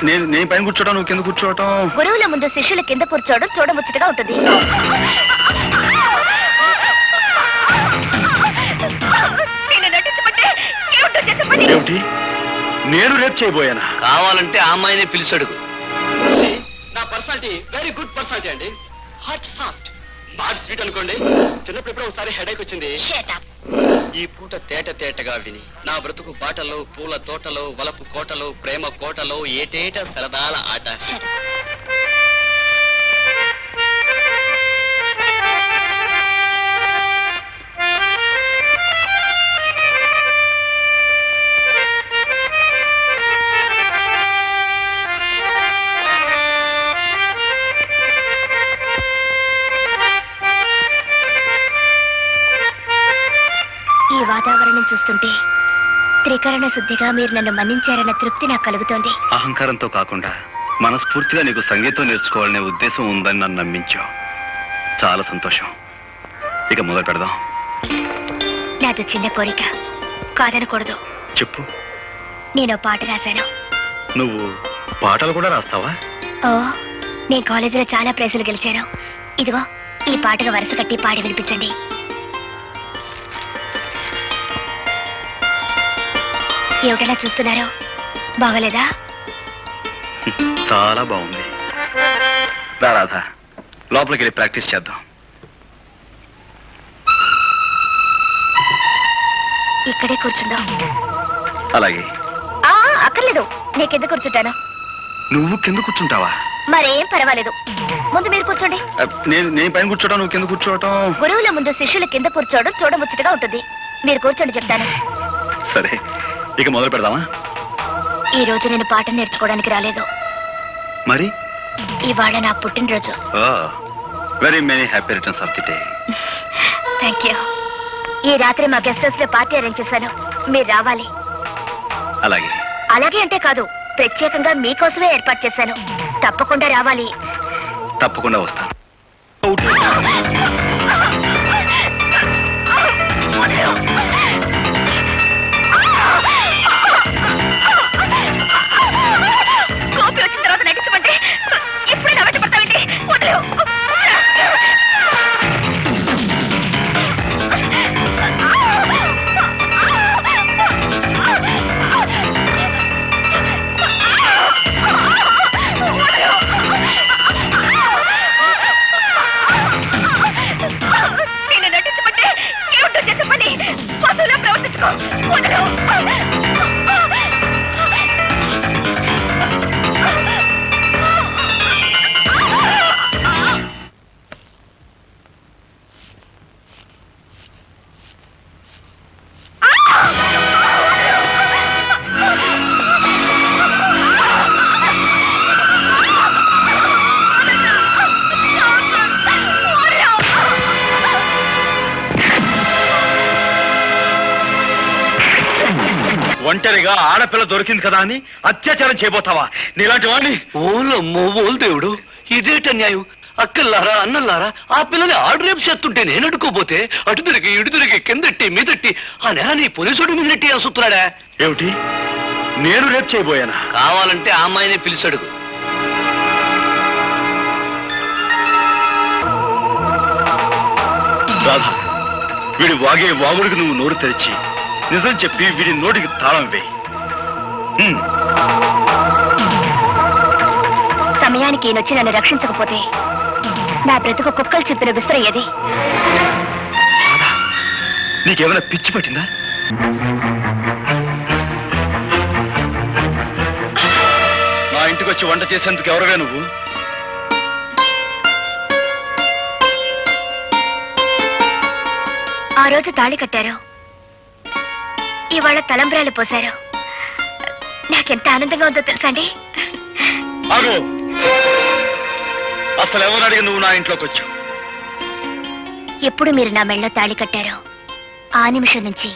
నేను పైన కూర్చోవడం, నువ్వు కింద కూర్చోవటం. గురువుల ముందు శిష్యుల కింద కూర్చోవడం చూడముచ్చటగా ఉంటుంది. ఏమిటి? నేను రేపు చేయబోయానా? కావాలంటే ఆ అమ్మాయిని పిలిచాడు. నా పర్సనాలిటీ వెరీ గుడ్ పర్సనాలిటీ అండి. హార్ట్ సాఫ్ట్, బాగా స్వీట్ అనుకోండి. చిన్నప్పుడు ఎప్పుడో ఒకసారి హెడేక్ వచ్చింది. ఈ పూట తేటగా విని నా బ్రతుకు బాటలో, పూల తోటలో, వలపు కోటలో, ప్రేమ కోటలో, ఏటేట సరదాల ఆట. ఈ వాతావరణం చూస్తుంటే త్రికరణ శుద్ధిగా మీరు నన్ను మన్నించారన్న తృప్తి నాకు కలుగుతోంది. అహంకారంతో కాకుండా మనస్ఫూర్తిగా నీకు సంగీతం నేర్చుకోవాలనే ఉద్దేశం ఉందని నన్ను నమ్మించావు. చాలా సంతోషం. ఇక మొదలు పెడదాం. నాది చిన్న కోరిక, కాదనకూడదు. చెప్పు. నేను పాట రాశాను. నువ్వు పాటలు కూడా రాస్తావా? ఓ, నేను కాలేజీలో చాలా ప్రైజులు గెలిచాను. ఇదిగో ఈ పాటగా వరుస కట్టి పాడి వినిపించండి. ఏమిటలా చూస్తున్నారు? బాగోలేదా? చాలా బాగుంది. రాధా, లోపలికి వెళ్ళి ప్రాక్టీస్ చేద్దాం. ఇక్కడే కూర్చుందాం. అలాగే. అక్కర్లేదు, నేను కింద కూర్చుంటాను. నువ్వు కింద కూర్చుంటావా? మరేం పర్వాలేదు, ముందు మీరు కూర్చోండి. నేను పైన కూర్చోవడం, నువ్వు కింద కూర్చోవటం. గురువుల ముందు శిష్యుల కింద కూర్చోవడం చూడముచ్చటగా ఉంటుంది. మీరు కూర్చోండి, చెప్తాను. సరే, ఇక మొదలు పెడదామా? ఈ రోజు నేను పాట నేర్చుకోవడానికి రాలేదు. మరి ఇవాళ నా పుట్టినరోజు. Very many happy returns of the day. Thank you. ఈ రాత్రి మా గెస్ట్ హౌస్ లో పార్టీ అరేంజ్ చేశాను, మీరు రావాలి. అలాగే. అలాగే అంటే కాదు, ప్రత్యేకంగా మీకోసమే ఏర్పాటు చేశాను. తప్పకుండా రావాలి. తప్పకుండా వస్తాను. కోపి వచ్చిన తర్వాత నటించమంటే ఇప్పుడే నవ్వట పడతావేంటి? వదిలేవు. నేను నటించమంటే ఏమిటో చేసే పని. పశువులా ప్రవర్తించుకో. వదిలేవు. ఒంటరిగా ఆడపిల్ల దొరికింది కదా అని అత్యాచారం చేయబోతావా? నీలాంటి వాడిని. ఓలమ్మో ఓలు దేవుడు, ఇదేట న్యాయం? అక్కల్లారా అన్నల్లారా, ఆ పిల్లని ఆడు రేపు చేస్తుంటే నేను అడుకోపోతే అటు తిరిగి ఇటు తిరిగి కిందట్టి మీదట్టి ఆ నెల నీ పోలీసుడి మీద నెట్టి అసుతున్నాడా? ఏమిటి? నేను రేపు చేయబోయానా? కావాలంటే ఆ అమ్మాయిని పిలిచాడు. రాధా, వీడి వాగే వాగుడికి నువ్వు నోరు తెరిచి నిజం చెప్పి వీడి నోటికి తాళం వేయి. సమయానికి ఈయనొచ్చి నన్ను రక్షించకపోతే నా బ్రతుకు కుక్కల చిత్తున విసిరయ్యేది. నీకేమైనా పిచ్చి పట్టిందా? నా ఇంటికి వచ్చి వంట చేసేందుకు ఎవరువే నువ్వు? ఆ రోజు తాళి కట్టారు, ఇవాళ తలంబ్రాలు పోశారు. నాకెంత ఆనందంగా ఉందో తెలుసా అండి? అసలు ఎవరు అడిగి నువ్వు నా ఇంట్లోకి వచ్చావు? ఎప్పుడు మీరు నా మెళ్ళలో తాళి కట్టారో ఆ నిమిషం నుంచి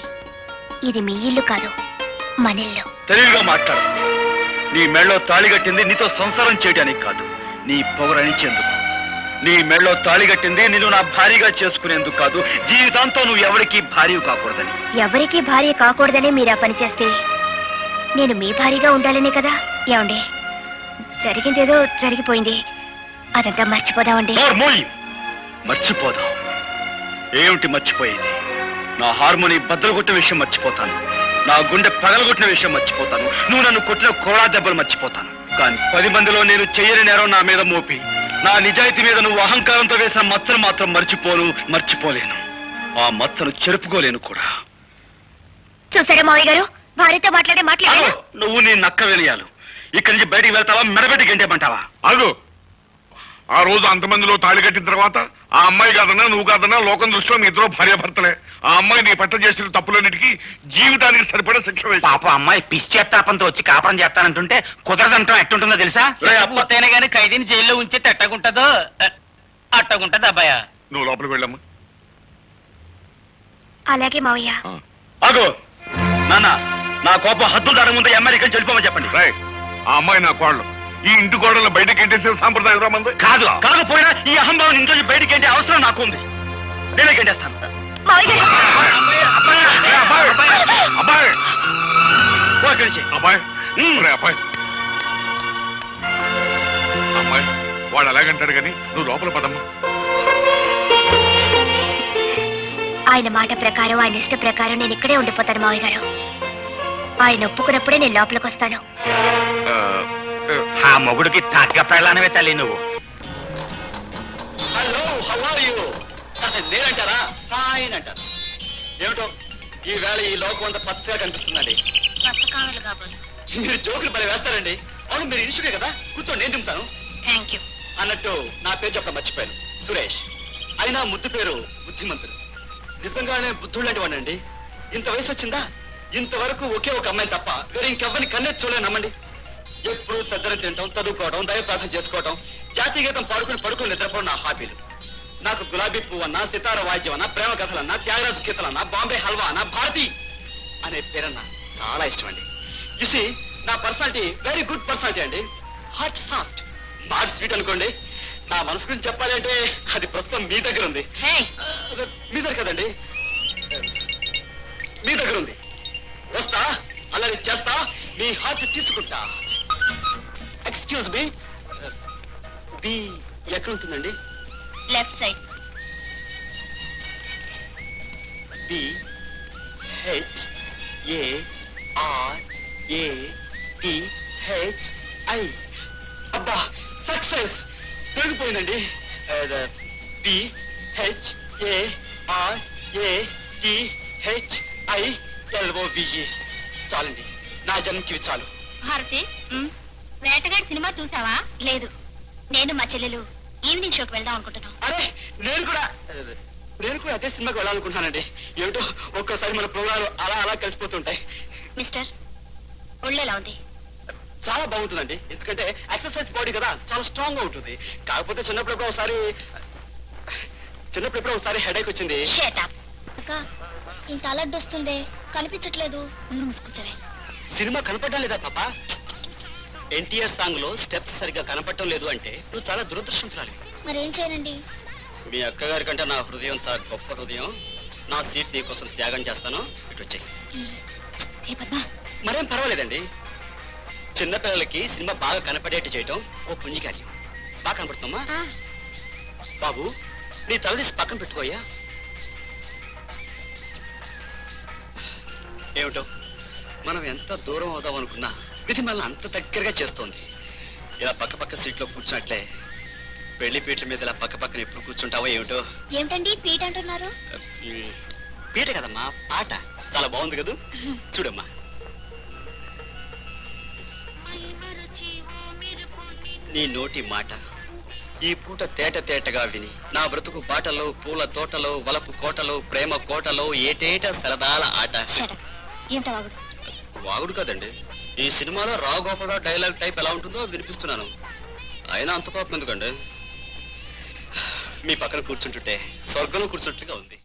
ఇది మీ ఇల్లు కాదు, మన ఇల్లు. తెలివిగా మాట్లాడు. నీ మెళ్ళలో తాళి కట్టింది నీతో సంసారం చేయడానికి కాదు, నీ పొగరనిచ్చేందుకు. నీ మెళ్ళలో తాళి కట్టింది నిన్ను నా భార్యగా చేసుకునేందుకు కాదు, జీవితాంతం నువ్వు ఎవరికి భార్య కాకూడదని. ఎవరికి భార్య కాకూడదని మీరు ఆ పని చేస్తే నేను మీ భార్యగా ఉండాలనే కదా. ఏమండి, జరిగిందేదో జరిగిపోయింది. అదంతా మర్చిపోదామండి. నోర్మోయ్! మర్చిపోదాం. ఏమిటి మర్చిపోయేది? నా హార్మోని బద్దలుగొట్టిన విషయం మర్చిపోతాను, నా గుండె పగలగొట్టిన విషయం మర్చిపోతాను, నువ్వు నన్ను కొట్టిన కోడా దెబ్బలు మర్చిపోతాను. కానీ 10 మందిలో నేను చెయ్యని నేరం నా మీద మోపి నా నిజాయితీ మీద నువ్వు అహంకారంతో వేసిన మచ్చను మాత్రం మర్చిపోలేను. ఆ మచ్చను చెరుపుకోలేను కూడా. చూసారా మావయ్య గారు, భార్యతో మాట్లాడారా? నువ్వు నీ నక్క వినయాలు. ఇక్కడి నుంచి బయటికి వెళ్తావా, మెడబెట్టి గంటేమంటావా? ఆగు. ఆ రోజు అంతమందిలో తాళి కట్టిన తర్వాత ఆ అమ్మాయి కాదన్నా నువ్వు కాదన్నా లోకం దృష్టిలో మీ ఇద్దరు భార్యాభర్తలే. ఆ అమ్మాయి నీ పట్ల చేసిన తప్పులన్నిటికీ జీవితానికి సరిపడా శిక్ష వేసి పాప అమ్మాయి పిచ్చేత్తాపంతో వచ్చి కాపురం చేస్తానంటుంటే కుదరదంటాం ఎట్టుంటుందో తెలుసా? పూర్తయినా గానీ ఖైదీని జైల్లో ఉంచి ఎట్టగుంటదో అట్టగుంటది అబ్బాయ. నువ్వు లోపలికి వెళ్ళమ్మా. అలాగే మావయ్య. ఆగో నాన్న, నా కోపం హద్దులు దాని ముందు అమెరికన్ చెల్లిపోమని చెప్పండి. రాయ్, ఆ అమ్మాయి నా కోడలు. ఈ ఇంటి కోడలు బయటకి ఎంటేసే సాంప్రదాయం రామంది కాకపోయినా ఈ అహంభావం ఇంట్లో బయటికి ఏంటి అవసరం నాకు ఉంది. నేనే గంటేస్తాను. మావయ్య గారు, అబ్బాయి పో ఇక్కడి నుంచి. అబ్బాయి ఒరే అబ్బాయి, అమ్మాయి వాడు అలాగంటాడు కానీ నువ్వు లోపల పదమ్మా. ఆయన మాట ప్రకారం, ఆయన ఇష్ట ప్రకారం నేను ఇక్కడే ఉండిపోతాను మావయ్య గారు. ఆయన ఒప్పుకున్నప్పుడే నేను లోపలికి వస్తాను. ఆ మొగుడికి తగ్గ పెళ్ళానవే తల్లి నువ్వు. Hello, how are you? నేనంటారా? ఫైన్ అంటారు. ఏమిటో ఈ వేళ ఈ లోకం అంతా పచ్చగా కనిపిస్తుందండి. మీరు జోకులు మరి వేస్తారండి. అవును, మీరు ఇన్షుకే కదా, కూర్చోండి, నేను దింపుతాను. Thank you. అన్నట్టు నా పేరు చెప్పడం మర్చిపోయాను, సురేష్. అయినా ముద్దు పేరు బుద్ధిమంతుడు. నిజంగానే బుద్ధుడు లాంటి వాడండి. ఇంత వయసు వచ్చిందా, ఇంతవరకు ఒకే ఒక అమ్మాయి తప్ప వేరే ఇంకెవ్వరిని కన్నెత్తి చూడలేను నమ్మండి. ఎప్పుడు చద్దరం తింటాం, చదువుకోవడం, దైవ ప్రార్థన చేసుకోవడం, జాతీయ గీతం పడుకుని నిద్రపోవడం నా హాబీలు. నాకు గులాబీ పువ్వు అన్నా, సితార వాయిద్యం అన్నా, ప్రేమ కథలన్నా, త్యాగరాజు గీతలన్నా, బాంబే హల్వా అన్నా, భారతి అనే పేరన్నా చాలా ఇష్టం అండి. చూసి నా పర్సనాలిటీ వెరీ గుడ్ పర్సనాలిటీ అండి. హార్ట్ సాఫ్ట్, హార్ట్ స్వీట్ అనుకోండి. నా మనసు గురించి చెప్పాలి అంటే అది ప్రస్తుతం మీ దగ్గర ఉంది. మీ దగ్గర కదండి, మీ దగ్గర ఉంది. వస్తా, అలా చేస్తా, మీ హార్ట్ తీసుకుంటా. ఎక్స్క్యూజ్ మీ, బి ఎక్కడ ఉంటుందండి? Left side. B H A R A T H I. అబ్బా, సక్సెస్ పెరిగిపోయిందండి. B H A R A T H I L O V E. చాలండి, నా జన్మకి చాలు. భారతి, వేటగాడి సినిమా చూసావా? లేదు, నేను మా చెల్లెలు ఈవినింగ్ షోకి వెళ్దాం అనుకుంటున్నాం. అరే, నేను కూడా అదే సినిమాకి వెళ్ళాలనుకుంటున్నానండి. ఏమిటో ఒక్కోసారి మన ప్రోగ్రాలు అలా కలిసిపోతుంటాయి. మిస్టర్, ఒళ్ళెలా ఉంది? చాలా బాగుంటుందండి, ఎందుకంటే ఎక్సర్సైజ్ బాడీ కదా, చాలా స్ట్రాంగ్ గా ఉంటుంది. కాకపోతే చిన్నప్పుడు ఒకసారి హెడేక్ వచ్చింది. అక్క, ఇంత అలర్ట్ వస్తుంది, కనిపించట్లేదు. మీరు ముసుకొచ్చవే. సినిమా కనపడడం లేదా పాప? ఎన్టీఆర్ సాంగ్ లో స్టెప్స్ సరిగ్గా కనపడటం లేదు అంటే నువ్వు చాలా దురదృష్టవంతురాలి. మరేం చేయనండి? మీ అక్కగారి కంటే నా హృదయం చాలా గొప్ప హృదయం. నా సీట్ నీ కోసం త్యాగం చేస్తాను, ఇటు వచ్చాయి. మరేం పర్వాలేదండి. చిన్నపిల్లలకి సినిమా బాగా కనపడేట్టు చేయటం ఓ పుణ్యకార్యం. బాగా కనపడుతుందమ్మా. బాబు, నీ తల తీసి పక్కన పెట్టుకోయ్యా. ఏమిటో మనం ఎంత దూరం అవుదాం అనుకున్నా విధి మనల్ని అంత దగ్గరగా చేస్తోంది. ఇలా పక్క సీట్లో కూర్చున్నట్లే పెళ్లి పీటల మీద ఇలా పక్కన ఎప్పుడు కూర్చుంటావో ఏమిటో. ఏమిటండి పీట అంటున్నారు? పీట కదమ్మా, పాట. చాలా బాగుంది కదా, చూడమ్మా. నీ నోటి మాట ఈ పూట తేటగా విని నా బ్రతుకు బాటలో, పూల తోటలో, వలపు కోటలో, ప్రేమ కోటలో ఏటేట సరదాల ఆట. వాగుడు కదండి, ఈ సినిమాలో రావు గోపాలరావు డైలాగ్ టైప్ ఎలా ఉంటుందో వినిపిస్తున్నాను. అయినా అంత కోపం ఎందుకండి? మీ పక్కన కూర్చుంటుంటే స్వర్గంలో కూర్చుంటుగా ఉంది.